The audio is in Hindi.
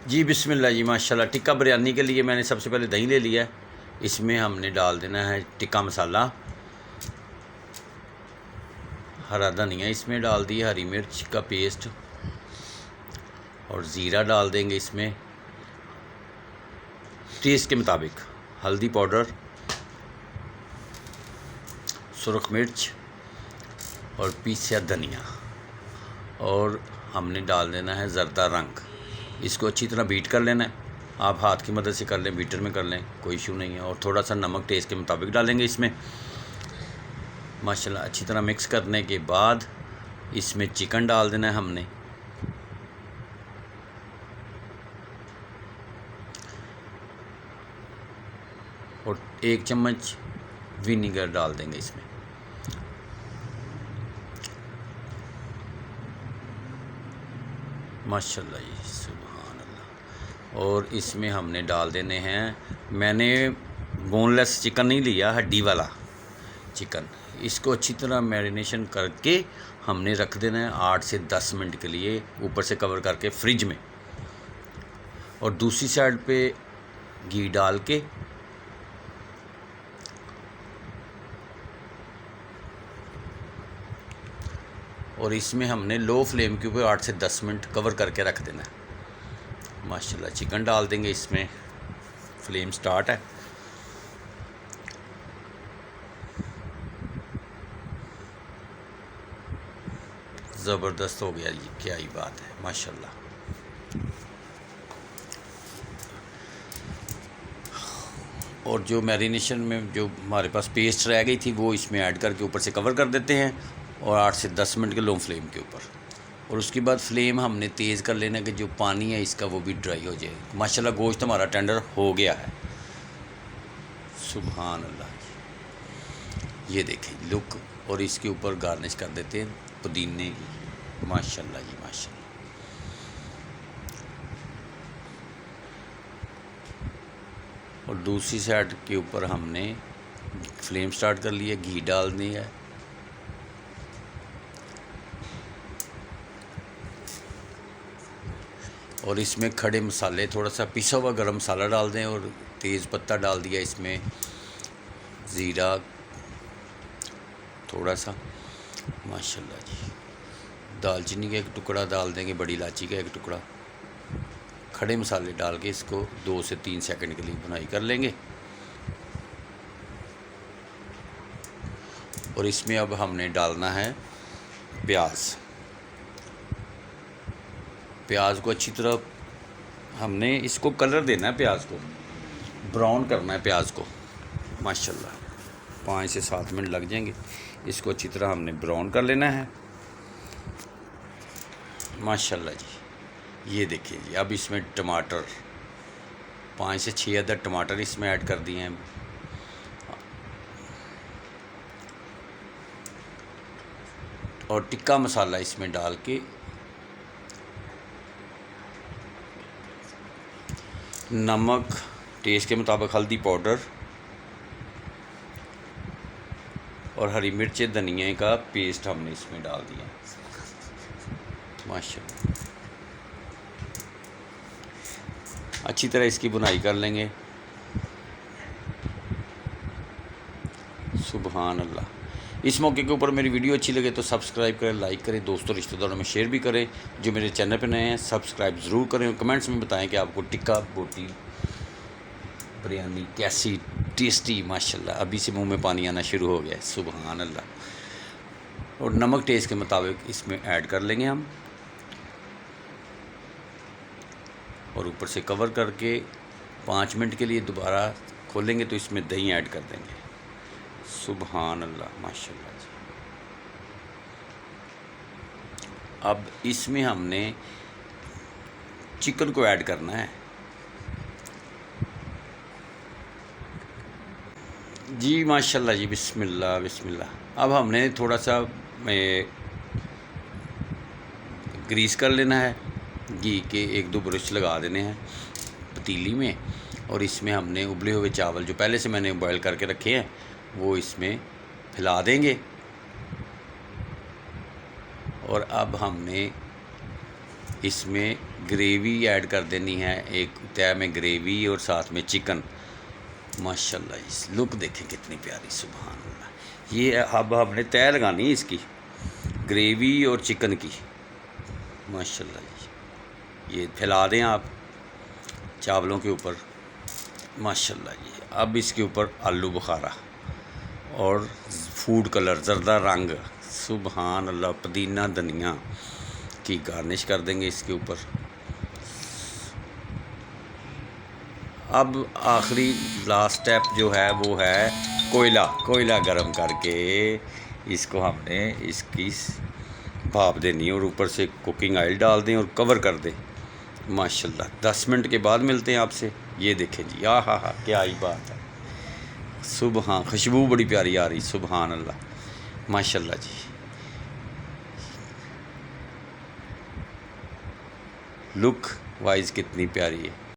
जी बिस्मिल्लाह जी माशाल्लाह। टिक्का बिरयानी के लिए मैंने सबसे पहले दही ले लिया है। इसमें हमने डाल देना है टिक्का मसाला, हरा धनिया इसमें डाल दिया, हरी मिर्च का पेस्ट और ज़ीरा डाल देंगे इसमें, टेस्ट के मुताबिक हल्दी पाउडर, सुरख मिर्च और पीसा धनिया, और हमने डाल देना है ज़रदा रंग। इसको अच्छी तरह बीट कर लेना है। आप हाथ की मदद से कर लें, बीटर में कर लें, कोई इशू नहीं है। और थोड़ा सा नमक टेस्ट के मुताबिक डालेंगे इसमें। माशाल्लाह अच्छी तरह मिक्स करने के बाद इसमें चिकन डाल देना है हमने। और 1 चम्मच विनीगर डाल देंगे इसमें। माशाल्लाह जी सुभान अल्लाह। और इसमें हमने डाल देने हैं, मैंने बोनलेस चिकन नहीं लिया, हड्डी वाला चिकन। इसको अच्छी तरह मैरिनेशन करके हमने रख देना है 8 से 10 मिनट के लिए, ऊपर से कवर करके फ्रिज में। और दूसरी साइड पे घी डाल के और इसमें हमने लो फ्लेम के ऊपर 8 से 10 मिनट कवर करके रख देना है। माशाल्लाह चिकन डाल देंगे इसमें, फ्लेम स्टार्ट है। ज़बरदस्त हो गया, ये क्या ही बात है माशाल्लाह। और जो मैरिनेशन में जो हमारे पास पेस्ट रह गई थी वो इसमें ऐड करके ऊपर से कवर कर देते हैं और 8 से 10 मिनट के लो फ्लेम के ऊपर। और उसके बाद फ्लेम हमने तेज़ कर लेना कि जो पानी है इसका वो भी ड्राई हो जाए। माशाल्लाह गोश्त हमारा टेंडर हो गया है। सुभान अल्लाह। ये देखें लुक। और इसके ऊपर गार्निश कर देते हैं पुदीने की। माशाल्लाह जी माशाल्लाह। और दूसरी साइड के ऊपर हमने फ्लेम स्टार्ट कर लिया, घी डाल दिया है। और इसमें खड़े मसाले, थोड़ा सा पिसा हुआ गरम मसाला डाल दें और तेज़ पत्ता डाल दिया इसमें, ज़ीरा थोड़ा सा, माशाल्लाह जी। दालचीनी का एक टुकड़ा डाल देंगे, बड़ी इलायची का एक टुकड़ा। खड़े मसाले डाल के इसको 2 से 3 सेकंड के लिए भुनाई कर लेंगे। और इसमें अब हमने डालना है प्याज। प्याज को अच्छी तरह हमने इसको कलर देना है, प्याज को ब्राउन करना है प्याज को। माशाल्लाह 5 से 7 मिनट लग जाएंगे। इसको अच्छी तरह हमने ब्राउन कर लेना है। माशाल्लाह जी। ये देखिए जी। अब इसमें टमाटर 5 से 6 अदद टमाटर इसमें ऐड कर दिए हैं। और टिक्का मसाला इसमें डाल के नमक टेस्ट के मुताबिक, हल्दी पाउडर और हरी मिर्च धनिया का पेस्ट हमने इसमें डाल दिया। माशाल्लाह अच्छी तरह इसकी बुनाई कर लेंगे। सुभान अल्लाह। इस मौके के ऊपर मेरी वीडियो अच्छी लगे तो सब्सक्राइब करें, लाइक करें, दोस्तों रिश्तेदारों में शेयर भी करें। जो मेरे चैनल पर नए हैं सब्सक्राइब ज़रूर करें और कमेंट्स में बताएं कि आपको टिक्का बोटी बिरयानी कैसी टेस्टी। माशाल्लाह अभी से मुंह में पानी आना शुरू हो गया है। सुभान अल्लाह। और नमक टेस्ट के मुताबिक इसमें ऐड कर लेंगे हम। और ऊपर से कवर करके 5 मिनट के लिए दोबारा खोलेंगे तो इसमें दही ऐड कर देंगे। सुभान अल्लाह माशाल्लाह जी। अब इसमें हमने चिकन को ऐड करना है। जी माशाल्लाह जी। बिस्मिल्लाह बिस्मिल्लाह। अब हमने थोड़ा सा ग्रीस कर लेना है, घी के 1-2 ब्रश लगा देने हैं पतीली में। और इसमें हमने उबले हुए चावल जो पहले से मैंने बॉयल करके रखे हैं वो इसमें फैला देंगे। और अब हमने इसमें ग्रेवी ऐड कर देनी है, एक तय में ग्रेवी और साथ में चिकन। माशाल्लाह इस लुक देखें कितनी प्यारी, सुभान अल्लाह। ये अब हमने तय लगानी है इसकी, ग्रेवी और चिकन की। माशाल्लाह जी, ये फैला दें आप चावलों के ऊपर। माशाल्लाह जी, अब इसके ऊपर आलू बुखारा और फूड कलर ज़र्दा रंग, सुभान अल्लाह, पुदीना धनिया की गार्निश कर देंगे इसके ऊपर। अब आखिरी लास्ट स्टेप जो है वो है कोयला गर्म करके इसको हमने इसकी भाप देनी है और ऊपर से कुकिंग ऑयल डाल दें और कवर कर दें। माशाल्लाह 10 मिनट के बाद मिलते हैं आपसे। ये देखें जी, हा क्या ही बात है, सुबह खुशबू बड़ी प्यारी आ रही, सुभान अल्लाह माशाल्लाह जी। लुक वाइज कितनी प्यारी है।